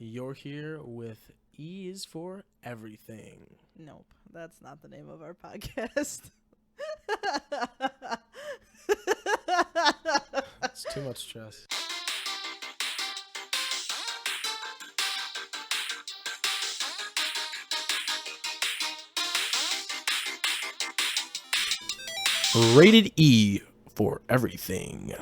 You're here with E is for everything. Nope, that's not the name of our podcast. It's too much stress. Rated E for everything.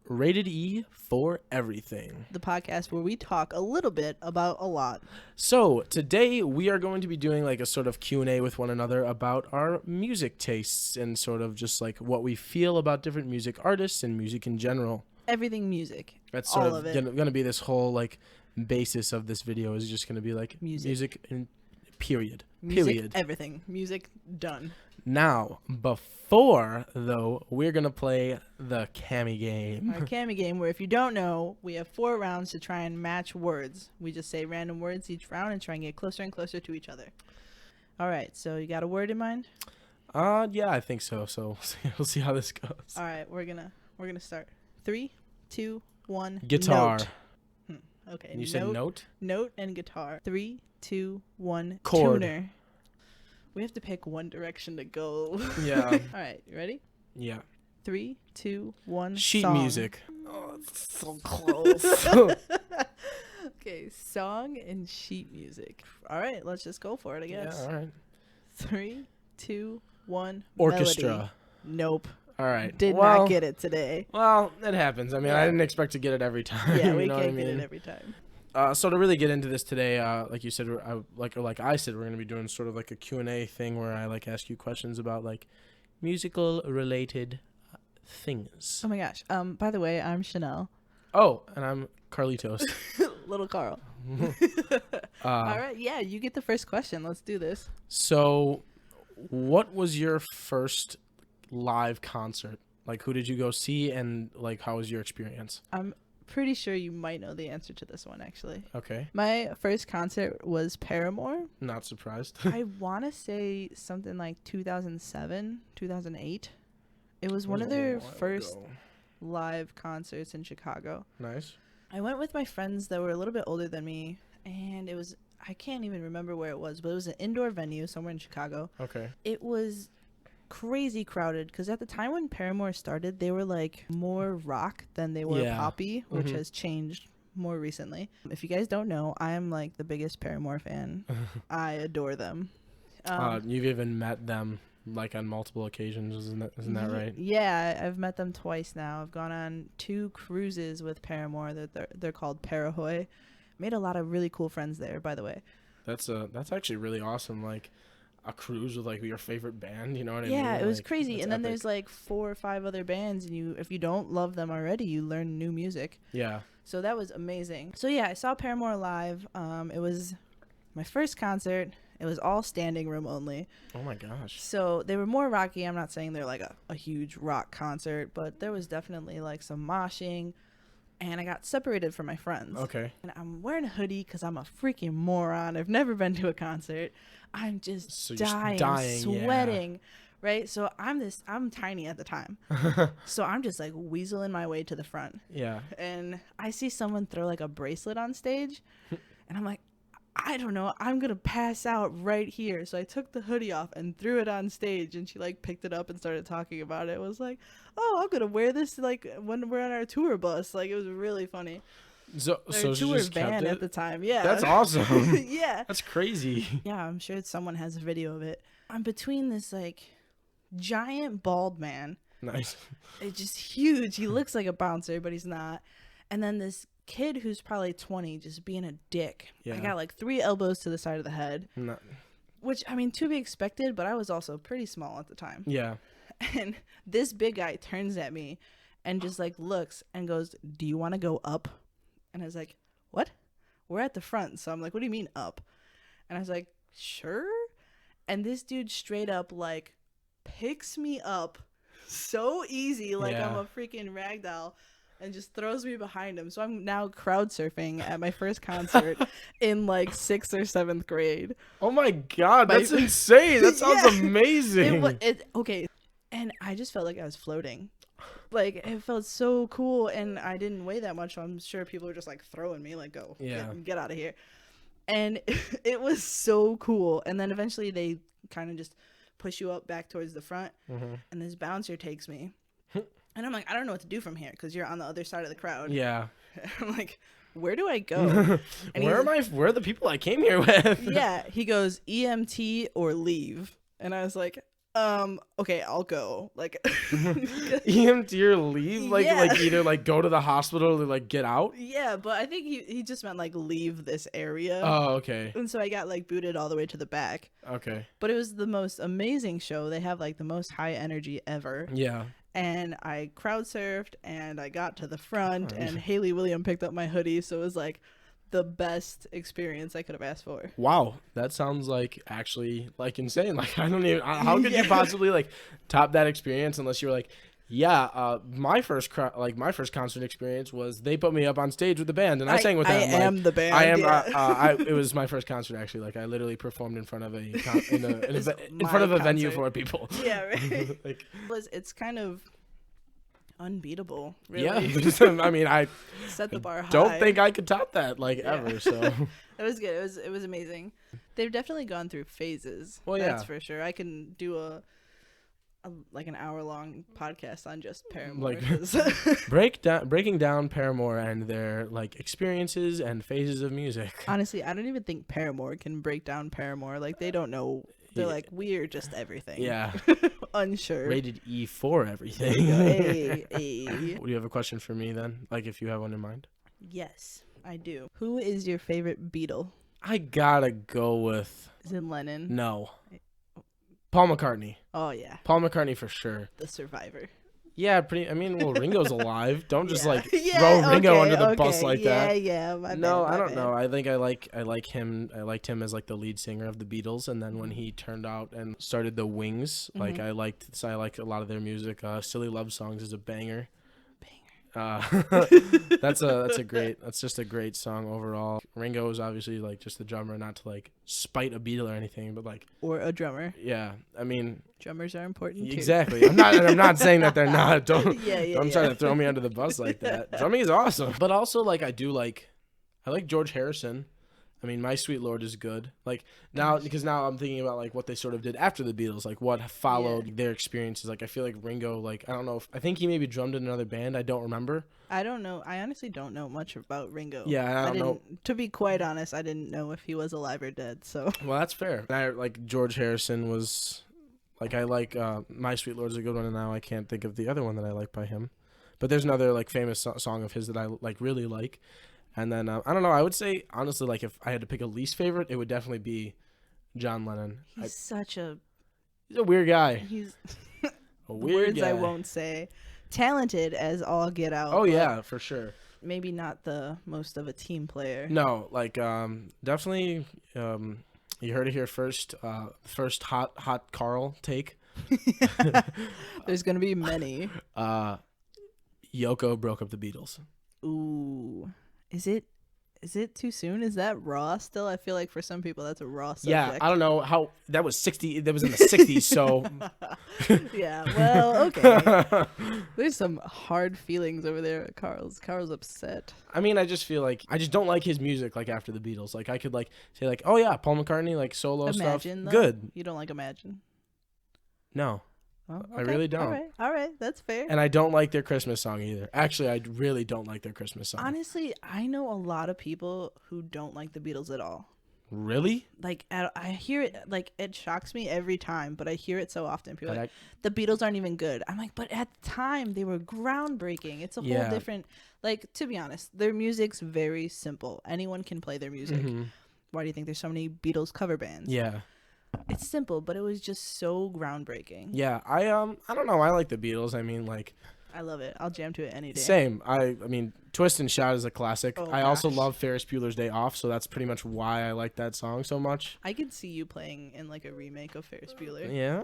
Rated E for everything. The podcast where we talk a little bit about a lot. So today we are going to be doing like a sort of Q&A with one another about our music tastes and sort of just like what we feel about different music artists and music in general. Everything music. That's sort all of of it. gonna be this whole like basis of this video is just gonna be like music and period. Music, everything. Music, done. Now, before though, we're gonna play the Cami game. Our Cami game, where if you don't know, we have 4 rounds to try and match words. We just say random words each round and try and get closer and closer to each other. All right, so you got a word in mind? Yeah, I think so. So we'll see how this goes. All right, we're gonna start. 3, 2, 1. Guitar. Note. Okay. You said note? Note and guitar. 3, 2, 1. Chord. Tuner. We have to pick one direction to go. Yeah. All right, you ready? Yeah. 3, 2, 1. Sheet song. music. Oh, it's so close. Okay, song and sheet music. All right, let's just go for it, I guess. Yeah, all right. 3, 2, 1. Orchestra. Melody. Nope. All right. Did not get it today. Well, it happens. I mean, Yeah. I didn't expect to get it every time. Yeah, we you know can't what I get mean? it every time. So to really get into this today, like you said, like I said, we're going to be doing sort of like a Q&A thing where I like ask you questions about like musical related things. Oh my gosh. By the way, I'm Chanel. Oh, and I'm Carlitos. Little Carl. All right, yeah, you get the first question. Let's do this. So what was your first live concert? Like, who did you go see, and like, how was your experience? I'm pretty sure you might know the answer to this one, actually. Okay. My first concert was Paramore. Not surprised. I want to say something like 2007, 2008. It was one of their first live concerts in Chicago. Nice. I went with my friends that were a little bit older than me, and it was, I can't even remember where it was, but it was an indoor venue somewhere in Chicago. Okay. It was crazy crowded because at the time when Paramore started, they were like more rock than they were poppy, which has changed more recently. If you guys don't know, I am like the biggest Paramore fan. I adore them. You've even met them like on multiple occasions, isn't that right? Yeah, I've met them twice now. I've gone on 2 cruises with Paramore. They're called Parahoy. Made a lot of really cool friends there, by the way. That's actually really awesome. Like a cruise with like your favorite band, you know what I mean? Yeah, it was like, crazy. And then epic. there's like 4 or 5 other bands, and if you don't love them already, you learn new music. Yeah. So that was amazing. So yeah, I saw Paramore live. It was my first concert. It was all standing room only. Oh my gosh. So they were more rocky. I'm not saying they're like a huge rock concert, but there was definitely like some moshing. And I got separated from my friends. Okay. And I'm wearing a hoodie because I'm a freaking moron. I've never been to a concert. I'm just dying, sweating, yeah. Right? So I'm tiny at the time. So I'm just like weaseling my way to the front. Yeah. And I see someone throw like a bracelet on stage. And I'm like, I don't know, I'm going to pass out right here. So I took the hoodie off and threw it on stage, and she like picked it up and started talking about it. It was like, oh, I'm going to wear this like when we're on our tour bus. Like, it was really funny. So she tour just band kept it? At the time. Yeah. That's awesome. Yeah. That's crazy. Yeah, I'm sure someone has a video of it. I'm between this like giant bald man. Nice. It's just huge. He looks like a bouncer, but he's not. And then this kid who's probably 20 just being a dick. Yeah. I got like 3 elbows to the side of the head. No. Which, I mean, to be expected, but I was also pretty small at the time. Yeah. And this big guy turns at me and just like looks and goes, "Do you want to go up?" And I was like, "What? We're at the front." So I'm like, "What do you mean up?" And I was like, "Sure." And this dude straight up like picks me up so easy, like I'm a freaking ragdoll, and just throws me behind him. So I'm now crowd surfing at my first concert in like 6th or 7th grade. Oh my God, that's insane. That sounds amazing. Okay. And I just felt like I was floating. Like, it felt so cool, and I didn't weigh that much, so I'm sure people were just like throwing me like, go, Yeah. get out of here. And it was so cool. And then eventually they kind of just push you up back towards the front, and this bouncer takes me, and I'm like, I don't know what to do from here because you're on the other side of the crowd. Yeah. I'm like, where do I go? And Where are the people I came here with? Yeah, he goes EMT or leave, and I was like, okay, I'll go. Like, EMT or leave? Like, Yeah. like either like go to the hospital or like get out? yeah, but I think he just meant like leave this area. Oh, okay. And so I got like booted all the way to the back. Okay. But it was the most amazing show. They have like the most high energy ever. Yeah. And I crowd surfed and I got to the front, Oh, and Haley William picked up my hoodie. So it was like the best experience I could have asked for. Wow, that sounds like actually like insane. Like I don't even. How could Yeah. you possibly like top that experience unless you were like, yeah, my first concert experience was they put me up on stage with the band and I sang with them. I am the band. I am. Yeah. It was my first concert actually. Like I literally performed in front of a in my front of a venue concert. for people. Yeah, right. Like It's kind of unbeatable, really. yeah, I mean I Set the bar high. don't think I could top that like Yeah. ever. So It was good. It was amazing. They've definitely gone through phases. Well, That's yeah. for sure. I can do a like an hour-long podcast on just Paramore. Like- 'Cause breaking down Paramore and their like experiences and phases of music. honestly, I don't even think Paramore can break down Paramore. Like, they don't know. They're Yeah. like, we're just everything. Yeah, Unsure. rated E for everything. Hey, hey. Do you have a question for me then? Like if you have one in mind? Yes, I do. Who is your favorite Beatle? I gotta go with Is it Lennon? no. Paul McCartney. Oh, yeah. Paul McCartney for sure. The Survivor. Yeah, pretty. I mean, well, Ringo's alive. Don't just Yeah. like Yeah, throw Ringo okay, under the bus okay. like Yeah, that. yeah. My No, bad, I my don't bad. know. I think I like him. I liked him as like the lead singer of the Beatles, and then when he turned out and started the Wings, like I liked a lot of their music. Silly Love Songs is a banger. That's just a great song overall. Ringo is obviously like just the drummer, not to like spite a Beatle or anything, but like Or a drummer. yeah, I mean Drummers are important too. exactly. I'm not saying that they're not. Don't Yeah, don't try to throw me under the bus like that. Drumming is awesome, but also like I like George Harrison. I mean, My Sweet Lord is good. Like now, because now I'm thinking about like what they sort of did after the Beatles, like what followed their experiences. Like I feel like Ringo, like I don't know, I think he maybe drummed in another band. I don't remember. I don't know. I honestly don't know much about Ringo. Yeah, I don't know. To be quite honest, I didn't know if he was alive or dead. So Well, that's fair. I like George Harrison was, like I like My Sweet Lord is a good one, and now I can't think of the other one that I like by him. But there's another like famous song of his that I like really like. And then I don't know. I would say honestly, like if I had to pick a least favorite, it would definitely be John Lennon. he's He's a weird guy. he's A weird words guy. I won't say. Talented as all get out. Oh but yeah, for sure. maybe not the most of a team player. No, like definitely. You heard it here first. First hot Carl take. There's gonna be many. Yoko broke up the Beatles. Ooh, is it too soon? Is that raw still? I feel like for some people that's a raw subject. Yeah, I don't know how that was 60. That was in the 60s. So Yeah, well, okay. There's some hard feelings over there. Carl's upset. I mean, I just feel like I just don't like his music. Like after the Beatles, like I could like say like, oh yeah, Paul McCartney like solo Imagine, stuff, though? good. You don't like Imagine? No, Oh, I really don't. All right, that's fair. and I don't like their Christmas song either. Actually, I really don't like their Christmas song. Honestly, I know a lot of people who don't like the Beatles at all. Really? Like, I hear it, like, it shocks me every time, but I hear it so often. People are Like, like, the Beatles aren't even good. I'm like, but at the time, they were groundbreaking. It's a whole Yeah. different, like, to be honest, their music's very simple. Anyone can play their music. mhm. Why do you think there's so many Beatles cover bands? Yeah. It's simple, but it was just so groundbreaking. Yeah. I don't know. I like the Beatles. I mean, like, I love it. I'll jam to it any day. same. I mean, Twist and Shout is a classic. Oh, I also gosh. love Ferris Bueller's Day Off, so that's pretty much why I like that song so much. I could see you playing in, like, a remake of Ferris Bueller. Yeah.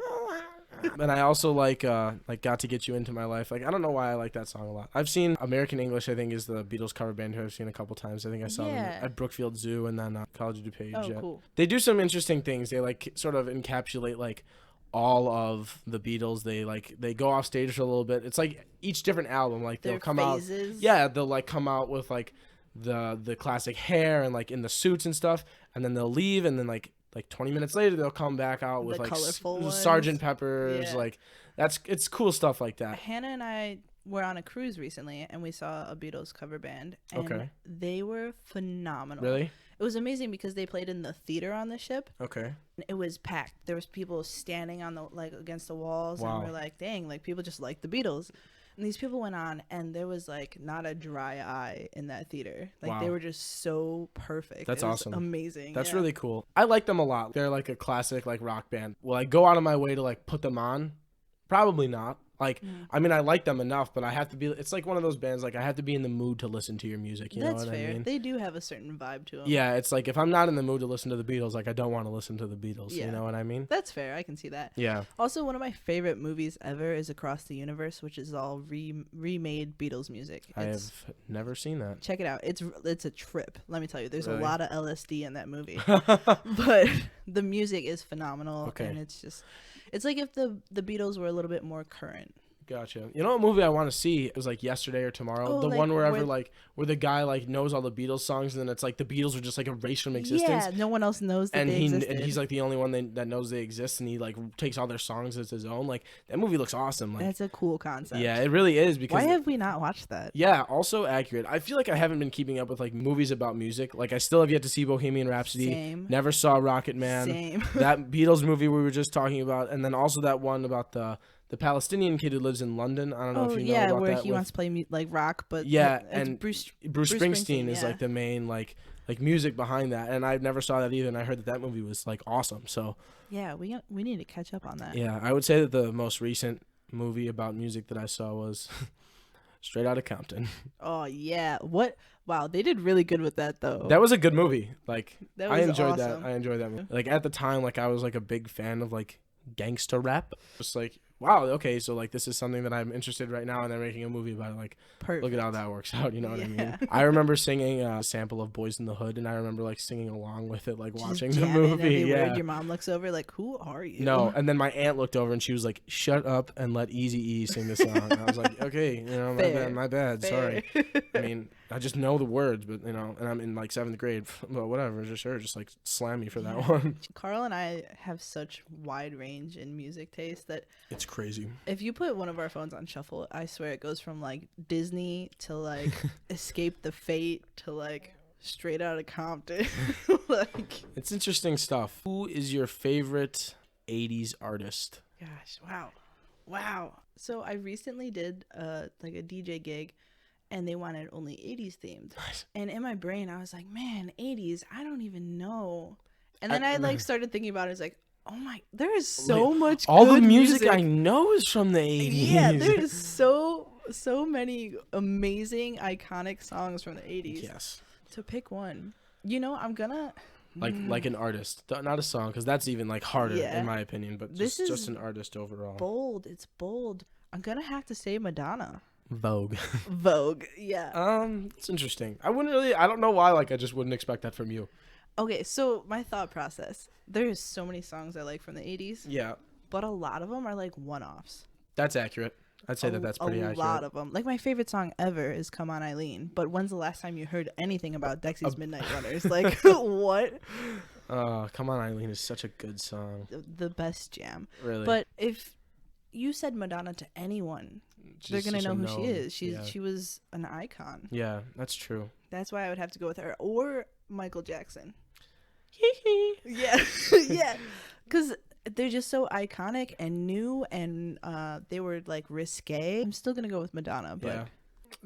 And I also like Got to Get You Into My Life. Like I don't know why I like that song a lot. I've seen American English, I think is the Beatles cover band who I've seen a couple times. I think I saw them Yeah. at Brookfield Zoo and then College of DuPage. Oh, Yeah. cool. They do some interesting things. They like sort of encapsulate like all of the Beatles. They go off stage for a little bit. It's like each different album, like they'll Their come phases. out. Yeah, they'll like come out with like the classic hair and like in the suits and stuff, and then they'll leave, and then like 20 minutes later they'll come back out with The like colorful ones. Sergeant Pepper's. Yeah. Like it's cool stuff like that. Hannah and I were on a cruise recently, and we saw a Beatles cover band, and Okay. they were phenomenal. Really? It was amazing because they played in the theater on the ship. Okay. It was packed. There was people standing on the like against the walls, Wow. and we're like, dang, like people just like the Beatles. And these people went on, and there was like not a dry eye in that theater. Like they Wow. were just so perfect. That's It was awesome. amazing. That's yeah. really cool. I like them a lot. They're like a classic like rock band. Will I go out of my way to like put them on? Probably not. Like, I mean, I like them enough, but I have to be. It's like one of those bands. Like, I have to be in the mood to listen to your music. You That's know what fair. I mean? They do have a certain vibe to them. Yeah, it's like if I'm not in the mood to listen to the Beatles, like I don't want to listen to the Beatles. Yeah. You know what I mean? That's fair. I can see that. Yeah. Also, one of my favorite movies ever is Across the Universe, which is all remade Beatles music. I have never seen that. Check it out. It's a trip. Let me tell you. There's Really? a lot of LSD in that movie, but the music is phenomenal. Okay. And it's like if the Beatles were a little bit more current. Gotcha. You know what movie I want to see? It was like Yesterday or Tomorrow. Oh, The like, one where the guy like knows all the Beatles songs, and then it's like the Beatles are just like erased from existence. Yeah, no one else knows that And they existed. and he's like the only one that knows they exist, and he like takes all their songs as his own. Like that movie looks awesome. Like That's a cool concept. yeah, it really is because Why have we not watched that? yeah, also accurate. I feel like I haven't been keeping up with like movies about music. Like I still have yet to see Bohemian Rhapsody. Same. Never saw Rocket Man. Same. That Beatles movie we were just talking about, and then also that one about the Palestinian kid who lives in London. I don't know if you know yeah, about where that. he wants to play like rock, but Yeah, it's and Bruce Springsteen is yeah. like the main like music behind that, and I never saw that either. And I heard that movie was like awesome. So Yeah, we need to catch up on that. yeah, I would say that the most recent movie about music that I saw was Straight Outta Compton. Oh yeah, what? Wow, they did really good with that though. That was a good movie. Like That I was enjoyed awesome. that. I enjoyed that movie. Like at the time, like I was like a big fan of like gangster rap. Just like wow, okay, so like this is something that I'm interested right now, and they're making a movie about it. Like Perfect. look at how that works out. You know what I Yeah. mean? I remember singing a sample of Boys in the Hood, and I remember like singing along with it, like Just watching the jamming movie. everywhere. Yeah. Your mom looks over like, "Who are you?" No, and then my aunt looked over and she was like, "Shut up and let Eazy-E sing the song." And I was like, "Okay, you know, Fair. my bad. Fair. Sorry." I mean, I just know the words, but you know, and I'm in like 7th grade. But whatever, just like slam me for that Yeah. one. Carl and I have such wide range in music taste that It's crazy. if you put one of our phones on shuffle, I swear it goes from like Disney to like Escape the Fate to like Straight Outta Compton. Like, It's interesting stuff. Who is your favorite 80s artist? gosh, wow. So I recently did like a DJ gig, and they wanted only 80s themed. Nice. And in my brain, I was like, man, 80s, I don't even know. And then I like started thinking about it. It's like, oh my, there is so much All the good music I know is from the 80s. Yeah, there is so many amazing iconic songs from the 80s. Yes. To pick one, you know, I'm gonna Like an artist, not a song, because that's even like harder Yeah. in my opinion. But This just is an artist overall. bold. It's bold. I'm gonna have to say Madonna. Vogue. Vogue. Yeah. It's interesting. I don't know why. Like I just wouldn't expect that from you. Okay, so my thought process. There's so many songs I like from the 80s, Yeah, but a lot of them are like one-offs. that's accurate. I'd say that's pretty accurate. A lot of them. Like my favorite song ever is "Come On, Eileen." But when's the last time you heard anything about Dexy's Midnight Runners? Like what? Come On Eileen is such a good song. The best jam. Really. But if you said Madonna to anyone, they're gonna know who she is. She was an icon. Yeah, that's true. That's why I would have to go with her or Michael Jackson. Yeah, yeah, because they're just so iconic and new, and they were like risque. I'm still gonna go with Madonna, but Yeah.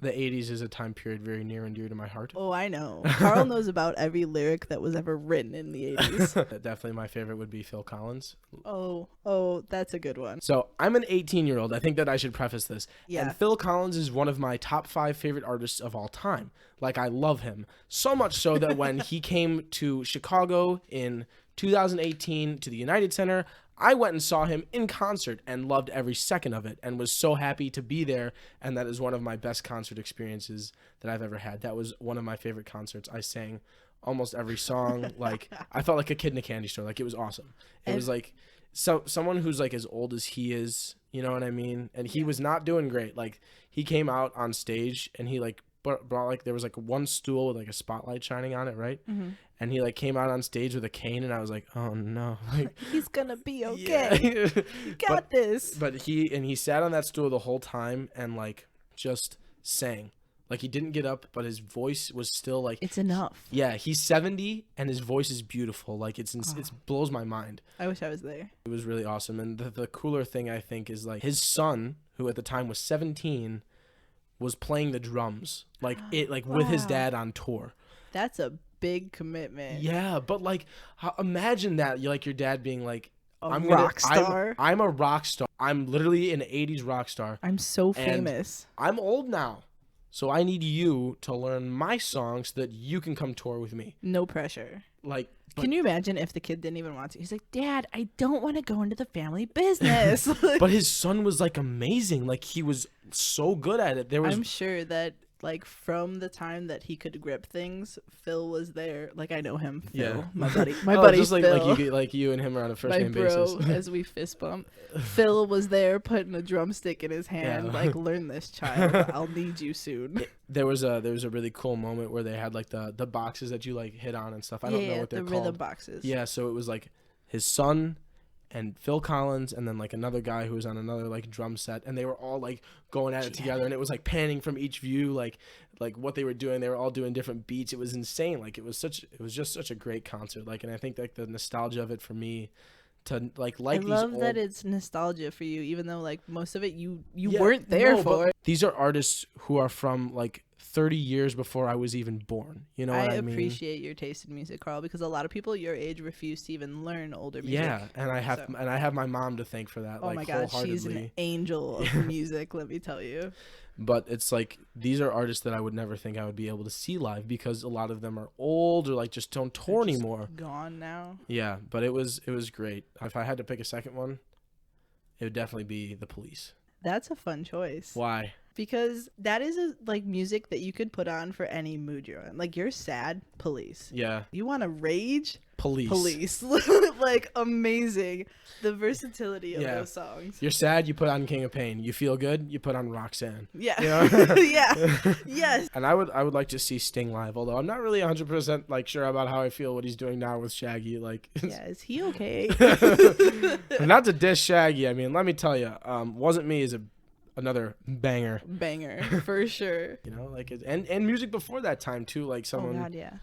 The 80s is a time period very near and dear to my heart. oh, I know. Carl knows about every lyric that was ever written in the 80s. Definitely my favorite would be Phil Collins. Oh, that's a good one. So I'm an 18-year-old. I think that I should preface this. Yeah. And Phil Collins is one of my top 5 favorite artists of all time. Like, I love him. So much so that when he came to Chicago in 2018 to the United Center, I went and saw him in concert and loved every second of it and was so happy to be there. And that is one of my best concert experiences that I've ever had. That was one of my favorite concerts. I sang almost every song. Like, I felt like a kid in a candy store. Like, it was awesome. It was like someone who's like as old as he is, you know what I mean? And he Yeah. was not doing great. Like he came out on stage and he like brought like there was like one stool with like a spotlight shining on it, right? Mm-hmm. And he like came out on stage with a cane and I was like, "Oh no." Like He's gonna be yeah. okay. You got this. But he sat on that stool the whole time and like just sang. Like he didn't get up, but his voice was still like It's enough. yeah, he's 70 and his voice is beautiful. Like it Oh. blows my mind. I wish I was there. It was really awesome. And the cooler thing I think is like his son, who at the time was 17, was playing the drums like with his Wow. dad on tour. That's a big commitment. Yeah, but like imagine that you like your dad being like A I'm rock star. I'm a rock star. I'm literally an 80s rock star. I'm so And famous. I'm old now. So I need you to learn my songs so that you can come tour with me. No pressure. Like Can you imagine if the kid didn't even want to? He's like, Dad, I don't want to go into the family business. but his son was like amazing. Like he was so good at it. There was I'm sure that like from the time that he could grip things, Phil was there. Like I know him, Phil, Yeah. my buddy, my oh, buddy just Phil, like you and him are on a first my name bro. basis. As we fist bump, Phil was there putting a drumstick in his hand. Yeah. Like, learn this, child. I'll need you soon. There was a really cool moment where they had like the boxes that you like hit on and stuff. I don't know what they're the called. rhythm boxes. Yeah, so it was like his son and Phil Collins and then like another guy who was on another like drum set, and they were all like going at it together, and it was like panning from each view like what they were doing. They were all doing different beats. It was insane. Like it was just such a great concert. Like, and I think like the nostalgia of it for me to like I these love old, that it's nostalgia for you, even though like most of it you Yeah, weren't there no, for. but these are artists who are from like 30 years before I was even born. You know what I mean? appreciate your taste in music, Carl, because a lot of people your age refuse to even learn older music. Yeah, and I have my mom to thank for that. Oh like, my god, she's an wholeheartedly. angel of music, let me tell you. But it's like these are artists that I would never think I would be able to see live because a lot of them are old or like just don't tour They're just anymore. Gone now. Yeah, but it was great. If I had to pick a second one, it would definitely be The Police. That's a fun choice. Why? Because that is like music that you could put on for any mood you're in. Like you're sad, Police. Yeah, You want to rage, Police. Police. Like amazing. The versatility of Yeah. those songs. You're sad, you put on King of Pain. You feel good, you put on Roxanne. Yeah. You know? Yeah. Yes. And I would like to see Sting live, although I'm not really 100% like sure about how I feel what he's doing now with Shaggy. Like, Yeah, is he okay? not to diss Shaggy. I mean, let me tell you, Wasn't Me is another banger. Banger, for sure. You know, like and music before that time too. Like Oh someone god, yeah.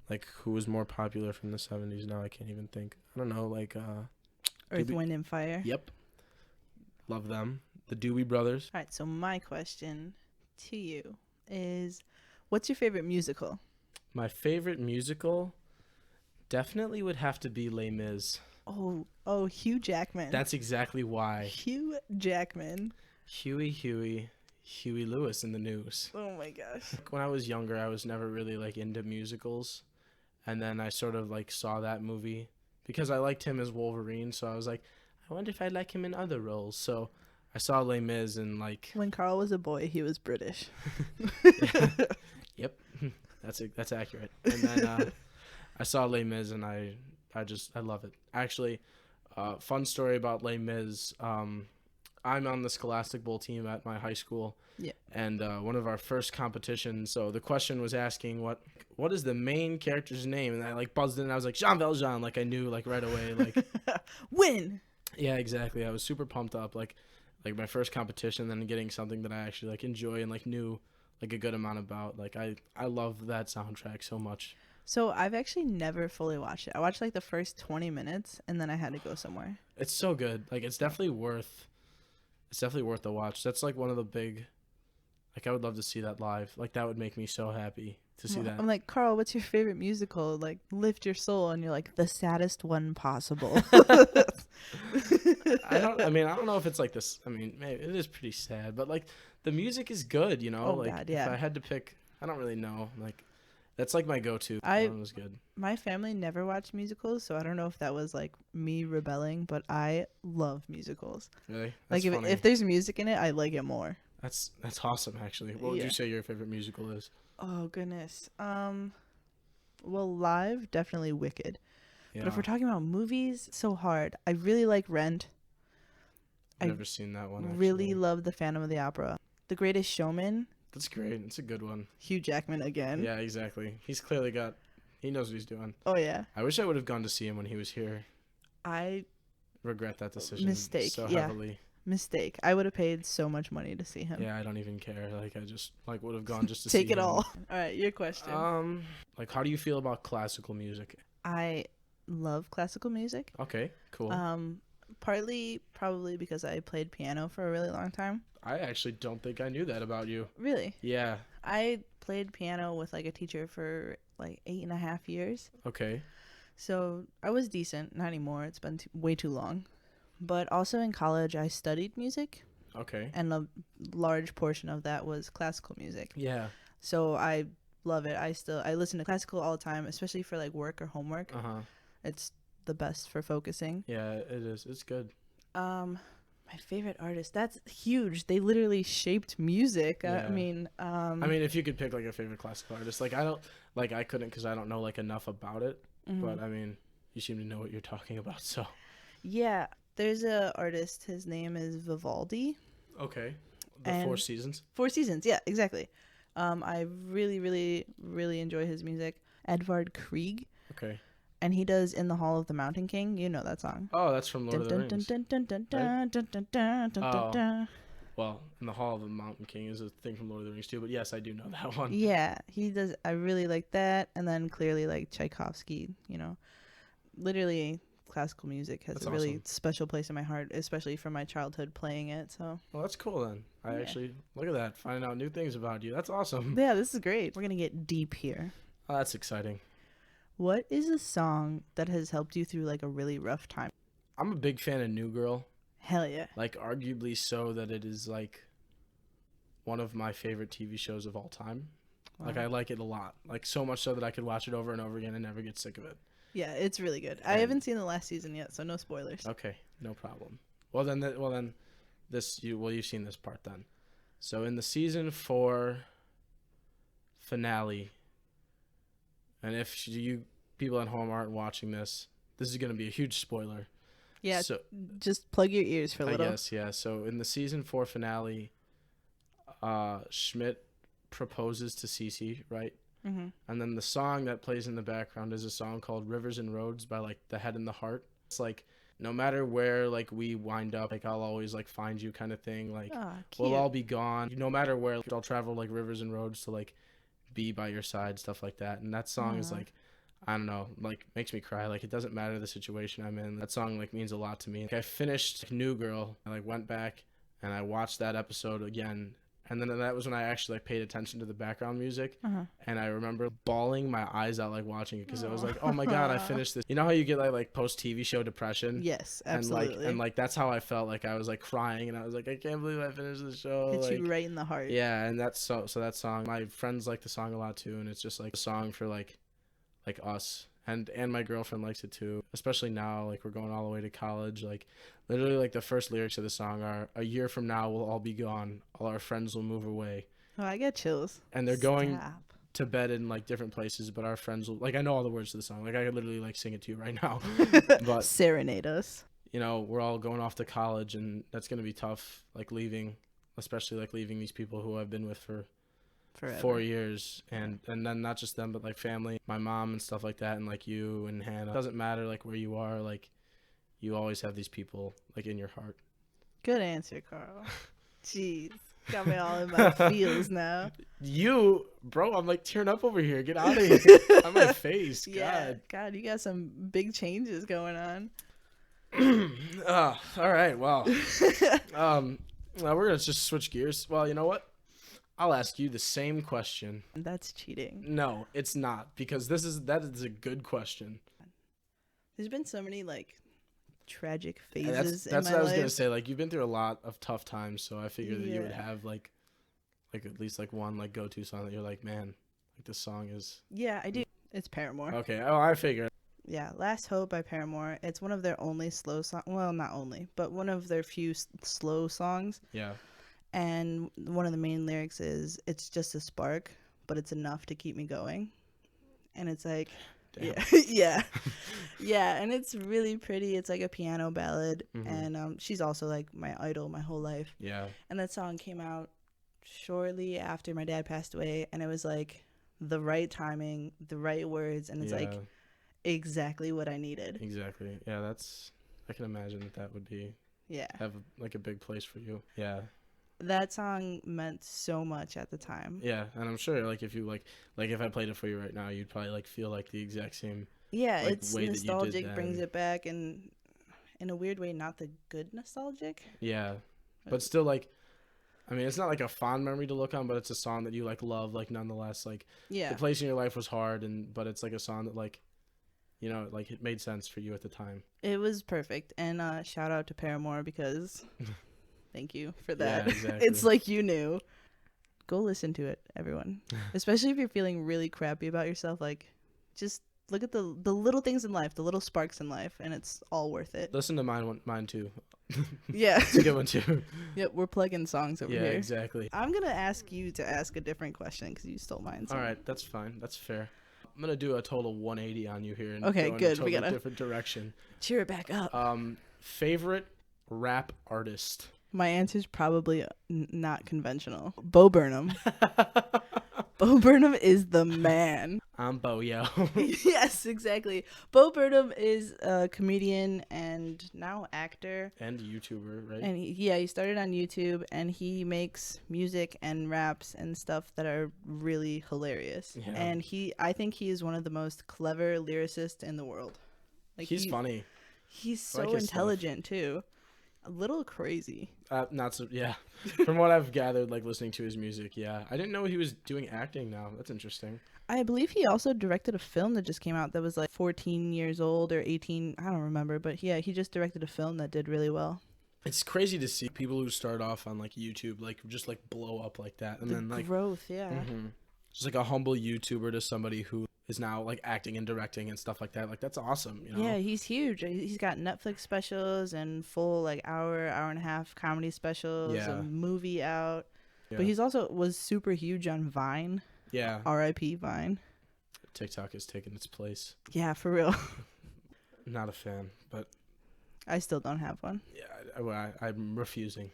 like who was more popular from the 70s. Now I can't even think. I don't know. Like Earth, Doobie- Wind, and Fire. Yep, love them. The Doobie Brothers. All right, so my question to you is, what's your favorite musical? My favorite musical definitely would have to be Les Mis. Oh, Hugh Jackman. That's exactly why. Hugh Jackman. Huey Lewis in the news. Oh my gosh. When I was younger, I was never really like into musicals, and then I sort of like saw that movie because I liked him as Wolverine, so I was like, I wonder if I'd like him in other roles. So I saw Les Mis and like When Carl was a boy, he was British. yep, that's accurate. And then I saw Les Mis and I love it. Actually, fun story about Les Mis. I'm on the Scholastic Bowl team at my high school. Yeah. And one of our first competitions, so the question was asking what is the main character's name, and I like buzzed in and I was like Jean Valjean, like I knew like right away, like Win. yeah, exactly. I was super pumped up, like my first competition, then getting something that I actually like enjoy and like knew like a good amount about. Like I love that soundtrack so much. So I've actually never fully watched it. I watched like the first 20 minutes and then I had to go somewhere. It's so good. Like it's definitely worth the watch. That's like one of the big, like I would love to see that live. Like that would make me so happy to see that. I'm like, Carl, what's your favorite musical? Like, Lift Your Soul, and you're like, the saddest one possible. I don't know if it's like this. I mean, maybe it is pretty sad, but like the music is good, you know? Oh, like God, yeah. if I had to pick, I don't really know. Like that's like my go-to. I- That one was good. My family never watched musicals, so I don't know if that was like me rebelling, but I love musicals. Really? Like That's funny. if there's music in it, I like it more. That's awesome actually. What would Yeah. you say your favorite musical is? Oh goodness. Well, live definitely Wicked, But if Yeah. we're talking about movies, it's so hard. I really like Rent. I've I never seen that one, really actually. love The Phantom of the Opera. The Greatest Showman, That's great. It's a good one. Hugh Jackman again. Yeah, exactly. He's clearly got. He knows what he's doing. Oh yeah. I wish I would have gone to see him when he was here. I Regret that decision Mistake. so Yeah. heavily. Mistake. I would have paid so much money to see him. Yeah, I don't even care. Like, I just like would have gone just to Take see it him. all. All right, your question. Like, how do you feel about classical music? I love classical music. Okay, cool. Partly probably because I played piano for a really long time. I actually don't think I knew that about you. Really? Yeah. I played piano with like a teacher for like 8.5 years. Okay. So I was decent. Not anymore. It's been way too long. But also in college, I studied music, Okay. and a large portion of that was classical music. Yeah. So I love it. I listen to classical all the time, especially for like work or homework. It's the best for focusing. Yeah, it is. It's good. My favorite artist. That's huge. They literally shaped music. Yeah. I mean, if you could pick like a favorite classical artist, like I couldn't because I don't know like enough about it. But I mean, you seem to know what you're talking about, so. Yeah, there's a artist. His name is Vivaldi. Okay. The Four Seasons. Four Seasons. Yeah, exactly. I really, really, really enjoy his music. Edvard Grieg. Okay. And he does "In the Hall of the Mountain King." You know that song. Oh, that's from Lord of the Rings. Right? Well, in the Hall of the Mountain King is a thing from Lord of the Rings too, but yes, I do know that one. Yeah, he does. I really like that. And then clearly like Tchaikovsky, literally classical music has That's a really awesome. special place in my heart, especially from my childhood playing it. So Well, that's cool then. I Yeah. actually, look at that, finding out new things about you. That's awesome. yeah, this is great. We're going to get deep here. Oh, that's exciting. What is a song that has helped you through like a really rough time? I'm a big fan of New Girl. Hell yeah. Like, arguably so that it is, like, one of my favorite TV shows of all time. Wow. Like, I like it a lot. Like, so much so that I could watch it over and over again and never get sick of it. Yeah, it's really good. I And- haven't seen the last season yet, so no spoilers. Okay, no problem. Well, then, you've seen this part then. So, in the season 4 finale, and if you people at home aren't watching this is going to be a huge spoiler. Yeah, So, just plug your ears for a I little. guess, yeah. So in the season 4 finale, Schmidt proposes to Cece, right? Mm-hmm. And then the song that plays in the background is a song called "Rivers and Roads" by like The Head and the Heart. It's like no matter where like we wind up, like I'll always like find you kind of thing. Like Cute. we'll all be gone. No matter where, I'll travel like rivers and roads to like be by your side, stuff like that. And that song is like, I don't know, like makes me cry. Like it doesn't matter the situation I'm in. That song like means a lot to me. Like I finished New Girl. I like went back and I watched that episode again. And then that was when I actually like paid attention to the background music. And I remember bawling my eyes out like watching it because it was like, oh my God, I finished this. You know how you get like post TV show depression? Yes, absolutely. And like that's how I felt. Like I was like crying and I was like, I can't believe I finished the show. Hits like, you right in the heart. yeah, and that's so that song. My friends like the song a lot too, and it's just like a song for like us. And my girlfriend likes it too, especially now. Like we're going all the way to college. Like literally, like the first lyrics of the song are, "A year from now, we'll all be gone. All our friends will move away." Oh, I get chills. And they're going Stop. to bed in like different places, but our friends will like. I know all the words to the song. Like I could literally like sing it to you right now. But Serenade us. you know, we're all going off to college, and that's gonna be tough. Like leaving, especially like leaving these people who I've been with for Forever. 4 years, and then not just them but like family, my mom and stuff like that, and like you and Hannah. It doesn't matter like where you are, like you always have these people like in your heart. Good answer, Carl. Jeez, got me all in my feels now. You, bro, I'm like tearing up over here. Get out of here. On my face. Yeah, God, you got some big changes going on. All right, well, now we're gonna just switch gears. Well, you know what? I'll ask you the same question. That's cheating. No, it's not, because that is a good question. There's been so many like tragic And phases that's in what my I was life. gonna say. Like you've been through a lot of tough times, so I figured that you would Yeah. have like at least like one like go-to song that you're like, man, like this song is Yeah, I do. It's Paramore. okay. Oh, I figured. Yeah, Last Hope by Paramore. It's one of their only slow songs. Well, not only, but one of their few slow songs. Yeah. And one of the main lyrics is, "It's just a spark, but it's enough to keep me going." And it's like, Damn. Yeah. Yeah, and it's really pretty. It's like a piano ballad, and she's also like my idol my whole life. Yeah. And that song came out shortly after my dad passed away, and it was like the right timing, the right words, and it's Yeah. like exactly what I needed. Exactly. Yeah, that's. I can imagine that would be Yeah. have like a big place for you. Yeah. That song meant so much at the time. Yeah, and I'm sure like if you like if I played it for you right now, you'd probably like feel like the exact same Yeah, like it's way that you did nostalgic, then. brings it back, and in a weird way, not the good nostalgic. Yeah. But still like I mean, it's not like a fond memory to look on, but it's a song that you like love like nonetheless. Like Yeah. the place in your life was hard but it's like a song that like you know, like it made sense for you at the time. It was perfect. And shout out to Paramore because thank you for that. Yeah, exactly. It's like you knew. Go listen to it, everyone. Especially if you're feeling really crappy about yourself. Like, just look at the little things in life, the little sparks in life, and it's all worth it. Listen to mine too. Yeah. It's a good one too. Yep, we're plugging songs over Yeah, here. exactly. I'm going to ask you to ask a different question because you stole mine. So. All right, that's fine. That's fair. I'm gonna do a total 180 on you here and Okay, go in good. a totally We gotta different direction. cheer it back up. Favorite rap artist? My answer's probably not conventional. Bo Burnham. Bo Burnham is the man. I'm Bo, yo. Yes, exactly. Bo Burnham is a comedian and now actor. And YouTuber, right? And he started on YouTube, and he makes music and raps and stuff that are really hilarious. Yeah. And I think he is one of the most clever lyricists in the world. Like He's funny. He's I like so his intelligent too. A little crazy. Not so, yeah. From what I've gathered, like listening to his music, yeah. I didn't know he was doing acting now. That's interesting. I believe he also directed a film that just came out that was like 14 years old or 18. I don't remember, but yeah, he just directed a film that did really well. It's crazy to see people who start off on like YouTube, like just like blow up like that, and The then like growth, yeah. just like a humble YouTuber to somebody who is now like acting and directing and stuff like that. Like that's awesome, you know? Yeah, he's huge. He's got Netflix specials and full like hour and a half comedy specials, Yeah. a movie out. Yeah. But he's also was super huge on Vine. Yeah. R.I.P. Vine. TikTok has taken its place. Yeah, for real. Not a fan, but I still don't have one. yeah, I'm refusing.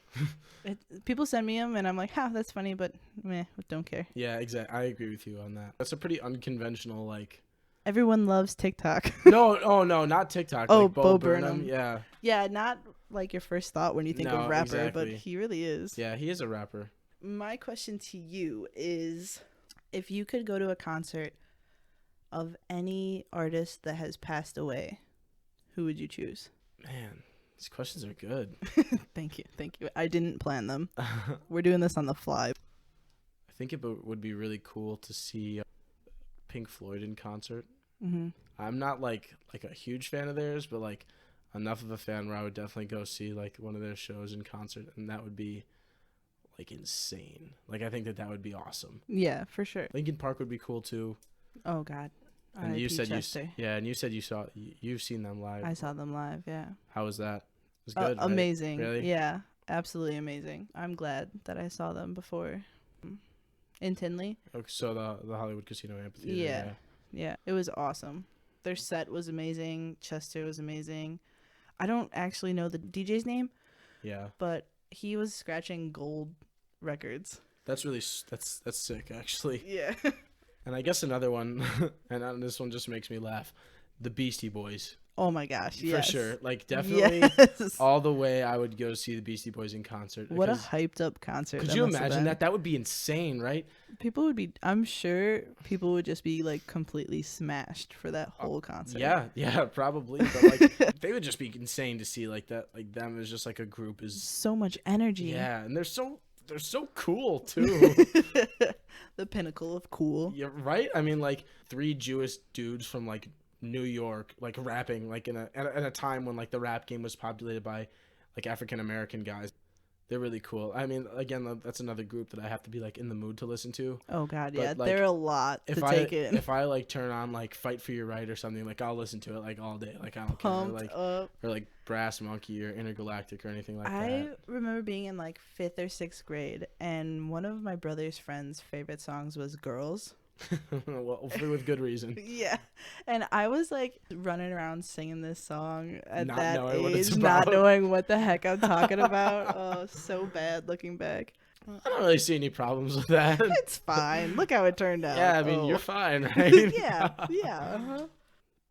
People send me them, and I'm like, that's funny, but meh, don't care. Yeah, exactly. I agree with you on that. That's a pretty unconventional, like. Everyone loves TikTok. No, not TikTok. Oh, like Bo Burnham. Yeah. Yeah, not like your first thought when you think No, of rapper, but exactly. he really is. Yeah, he is a rapper. My question to you is, if you could go to a concert of any artist that has passed away, who would you choose? Man, these questions are good. Thank you. I didn't plan them. We're doing this on the fly. I think it would be really cool to see Pink Floyd in concert. Mm-hmm. I'm not like a huge fan of theirs, but like enough of a fan where I would definitely go see like one of their shows in concert, and that would be like insane. Like I think that would be awesome. Yeah, for sure. Linkin Park would be cool too. Oh God. And you said Chester. you said you've seen them live. I saw them live. Yeah. How was that? It was good. Right? Amazing. Really? Yeah, absolutely amazing. I'm glad that I saw them before. In Tinley. Okay, so the Hollywood Casino Amphitheater. Yeah, it was awesome. Their set was amazing. Chester was amazing. I don't actually know the DJ's name. Yeah. But he was scratching gold records. That's really that's sick actually. Yeah. And I guess another one, and this one just makes me laugh, the Beastie Boys. Oh my gosh, yes. For sure. Like definitely yes. all the way I would go see the Beastie Boys in concert. What a hyped up concert. Could you imagine that? That would be insane, right? I'm sure people would just be like completely smashed for that whole concert. Yeah, probably. But like they would just be insane to see like that, like them as just like a group is so much energy. Yeah, and they're so cool too. The pinnacle of cool. Yeah, right? I mean like 3 Jewish dudes from like New York like rapping like at a time when like the rap game was populated by like African American guys. They're really cool. I mean, again, that's another group that I have to be like in the mood to listen to. Oh God, but, yeah, like, they're a lot to take in. If I like turn on like Fight for Your Right or something, like I'll listen to it like all day. Like I don't Pumped care. Like up. Or like Brass Monkey or Intergalactic or anything like that. I remember being in like 5th or 6th grade, and one of my brother's friends' favorite songs was "Girls." Well, with good reason. Yeah. And I was like running around singing this song at Not that knowing what it's age, not about. knowing what the heck I'm talking about. Oh, so bad looking back. I don't really see any problems with that. It's fine. Look how it turned out. Yeah, I mean, you're Oh. fine, right? Yeah. Yeah. Uh-huh.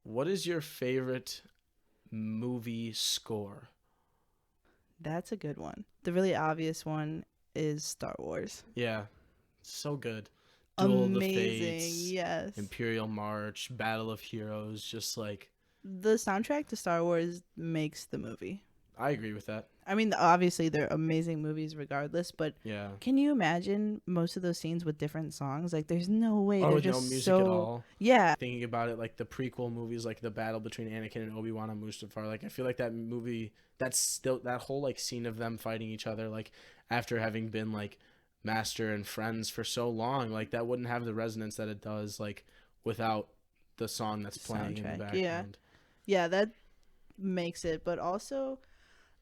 What is your favorite movie score? That's a good one. The really obvious one is Star Wars. Yeah, so good. Duel of the Amazing. Fates, Yes. Imperial March, Battle of Heroes, just like, The soundtrack to Star Wars makes the movie. I agree with that. I mean, obviously they're amazing movies regardless, but Yeah. can you imagine most of those scenes with different songs? Like, there's no way Or they're with no just music so at all. yeah. Thinking about it, like the prequel movies, like the battle between Anakin and Obi-Wan on Mustafar, like I feel like that movie, that's still that whole like scene of them fighting each other, like after having been like master and friends for so long, like that wouldn't have the resonance that it does like without the song that's playing in the Soundtrack, background. Yeah, that makes it. But also,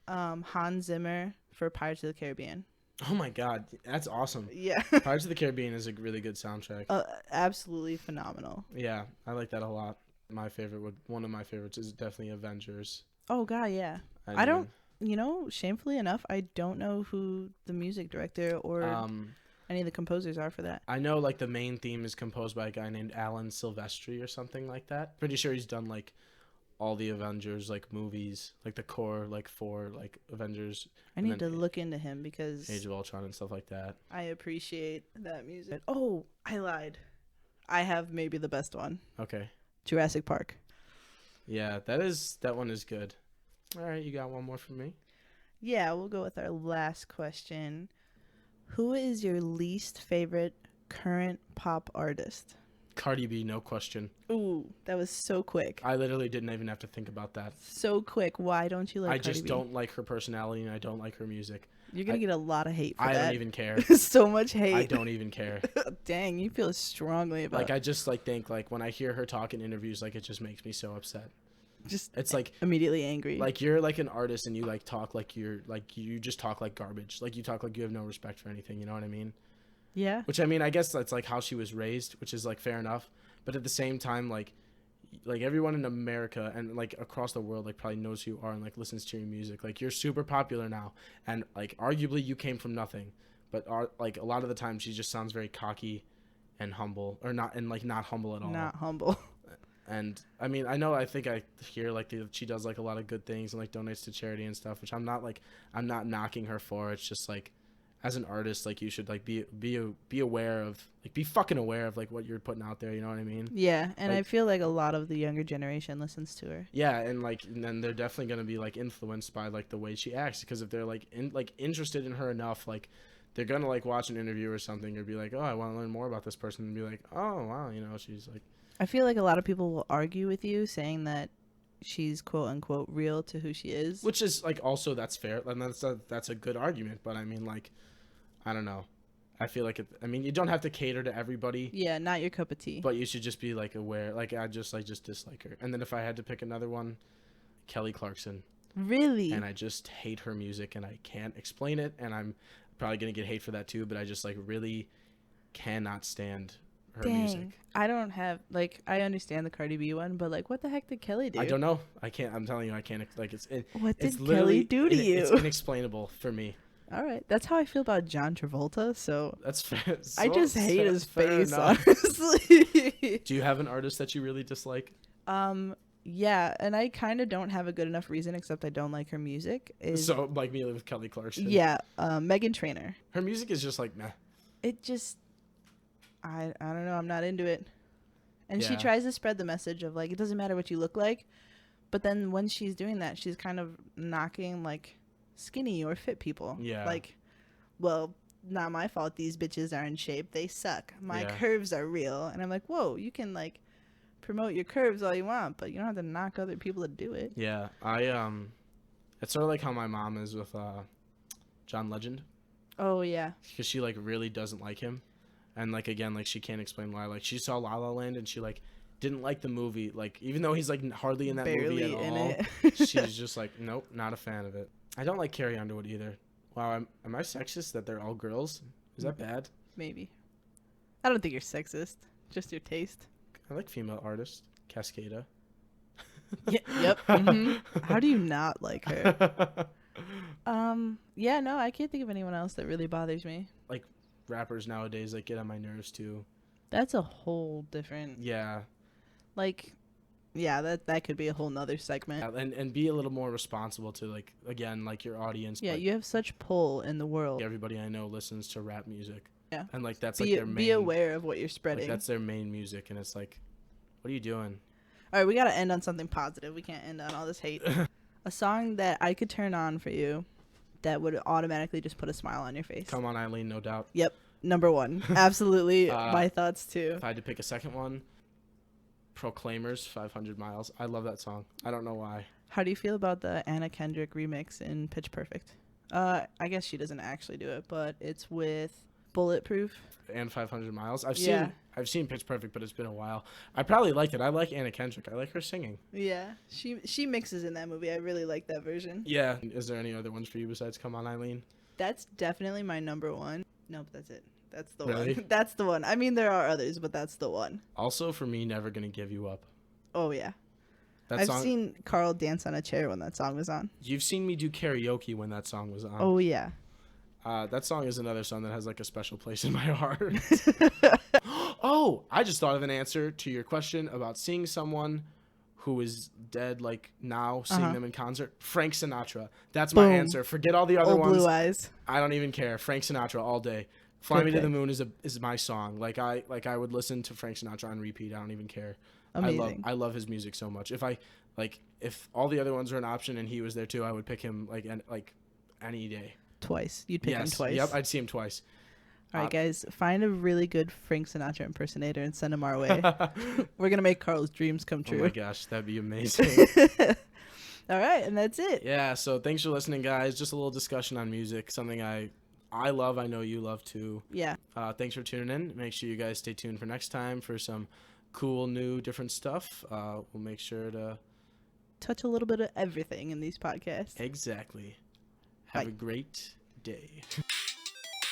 Hans Zimmer for Pirates of the Caribbean. Oh my god, that's awesome. Yeah, Pirates of the Caribbean is a really good soundtrack. absolutely phenomenal. Yeah, I like that a lot. One of my favorites is definitely Avengers. Oh god, yeah. I don't. You know, shamefully enough, I don't know who the music director or any of the composers are for that. I know like the main theme is composed by a guy named Alan Silvestri or something like that. Pretty sure he's done like all the Avengers like movies, like the core like four like Avengers. I need to look into him because Age of Ultron and stuff like that. I appreciate that music. Oh, I lied. I have maybe the best one. Okay. Jurassic Park. Yeah, that one is good. All right, you got one more for me? Yeah, we'll go with our last question. Who is your least favorite current pop artist? Cardi B, no question. Ooh, that was so quick. I literally didn't even have to think about that. So quick. Why don't you like I Cardi just B? don't like her personality and I don't like her music. You're going to get a lot of hate for I that. don't even care. So much hate. I don't even care. Dang, you feel strongly about Like I just like think like when I hear her talk in interviews, like it just makes me so upset. just It's like immediately angry. like you're like an artist and you like talk like you're like you just talk like garbage. Like you talk like you have no respect for anything, you know what I mean? yeah. Which I mean, I guess that's like how she was raised, which is like fair enough. But at the same time, like everyone in America and like across the world like probably knows who you are and like listens to your music. Like you're super popular now, and like arguably you came from nothing. But like a lot of the time she just sounds very cocky and humble, or not, and like not humble at all. Not humble. And I mean, I think I hear like she does like a lot of good things and like donates to charity and stuff, which I'm not knocking her for. It's just like, as an artist, like you should like be aware of, like be fucking aware of like what you're putting out there. You know what I mean? Yeah, and Like, I feel like a lot of the younger generation listens to her. yeah, and then they're definitely gonna be like influenced by like the way she acts, because if they're like interested in her enough, like they're gonna like watch an interview or something or be like, oh, I want to learn more about this person, and be like, oh wow, you know, she's like. I feel like a lot of people will argue with you saying that she's quote unquote real to who she is. Which is like also that's fair, and that's a good argument. But I mean, like, I don't know. I feel like I mean, you don't have to cater to everybody. Yeah, not your cup of tea. But you should just be like aware. Like I just dislike her. And then if I had to pick another one, Kelly Clarkson. Really? And I just hate her music, and I can't explain it. And I'm probably gonna get hate for that too. But I just like really cannot stand her music. I don't have like I understand the Cardi B one, but like what the heck did Kelly do? I don't know. I can't. I'm telling you, I can't. Like What it's did Kelly do to you? It's inexplainable for me. All right, that's how I feel about John Travolta. So that's fair. I just hate his face, enough. honestly. Do you have an artist that you really dislike? Yeah, and I kind of don't have a good enough reason, except I don't like her music. So like me with Kelly Clarkson. Yeah, Meghan Trainor. Her music is just like meh. It just, I don't know. I'm not into it. And she Yeah. tries to spread the message of like it doesn't matter what you look like, but then when she's doing that, she's kind of knocking like skinny or fit people. Yeah. Like, well, not my fault. These bitches are in shape. They suck. My Yeah. curves are real. And I'm like, whoa, you can like promote your curves all you want, but you don't have to knock other people to do it. Yeah, it's sort of like how my mom is with John Legend, Oh yeah. because she like really doesn't like him, and like again, like she can't explain why. Like she saw La La Land and she like didn't like the movie, like even though he's like hardly in that movie Barely at in all. it. She's just like, nope, not a fan of it. I don't like Carrie Underwood either. Wow, am I sexist that they're all girls? Is that bad? Maybe. I don't think you're sexist. Just your taste. I like female artists. Cascada. Yep. How do you not like her? Yeah, no, I can't think of anyone else that really bothers me. Like rappers nowadays that get on my nerves too. That's a whole different, Yeah. like, yeah, that could be a whole nother segment. And be a little more responsible to, like, again, like your audience. Yeah, Like, you have such pull in the world. everybody I know listens to rap music. Yeah. And like that's like Be their main. be aware of what you're Like, spreading. that's their main music, and it's like, what are you doing? All right, we got to end on something positive. We can't end on all this hate. A song that I could turn on for you that would automatically just put a smile on your face. Come on, Eileen, no doubt. Yep. Number one. Absolutely. My thoughts too. If I had to pick a second one, Proclaimers, 500 Miles. I love that song. I don't know why. How do you feel about the Anna Kendrick remix in Pitch Perfect? I guess she doesn't actually do it, but it's with Bulletproof. And 500 Miles. I've Yeah. seen Pitch Perfect, but it's been a while. I probably liked it. I like Anna Kendrick. I like her singing. Yeah. She mixes in that movie. I really like that version. Yeah. Is there any other ones for you besides Come On, Eileen? That's definitely my number one. Nope, that's it. That's the Really? one. That's the one. I mean, there are others, but that's the one. Also, for me, Never Gonna Give You Up. Oh, yeah. That I've song. seen Carl dance on a chair when that song was on. You've seen me do karaoke when that song was on. Oh, yeah. That song is another song that has like a special place in my heart. Oh, I just thought of an answer to your question about seeing someone who is dead, like now, seeing them in concert. Frank Sinatra. That's my Boom. answer. Forget all the other Old ones. Blue Eyes. I don't even care. Frank Sinatra all day. Fly Good Me to the pick. Moon is my song. Like I would listen to Frank Sinatra on repeat. I don't even care. Amazing. I love his music so much. If all the other ones were an option and he was there too, I would pick him like any day. Twice. You'd pick him Yes. twice. Yep, I'd see him twice. All right, guys. Find a really good Frank Sinatra impersonator and send him our way. We're going to make Carl's dreams come Oh my true. gosh, that'd be amazing. All right, and that's it. Yeah, so thanks for listening, guys. Just a little discussion on music, something I love. I know you love too. Yeah. Thanks for tuning in. Make sure you guys stay tuned for next time for some cool, new, different stuff. We'll make sure to... Touch a little bit of everything in these podcasts. Exactly. Have Bye. a great day.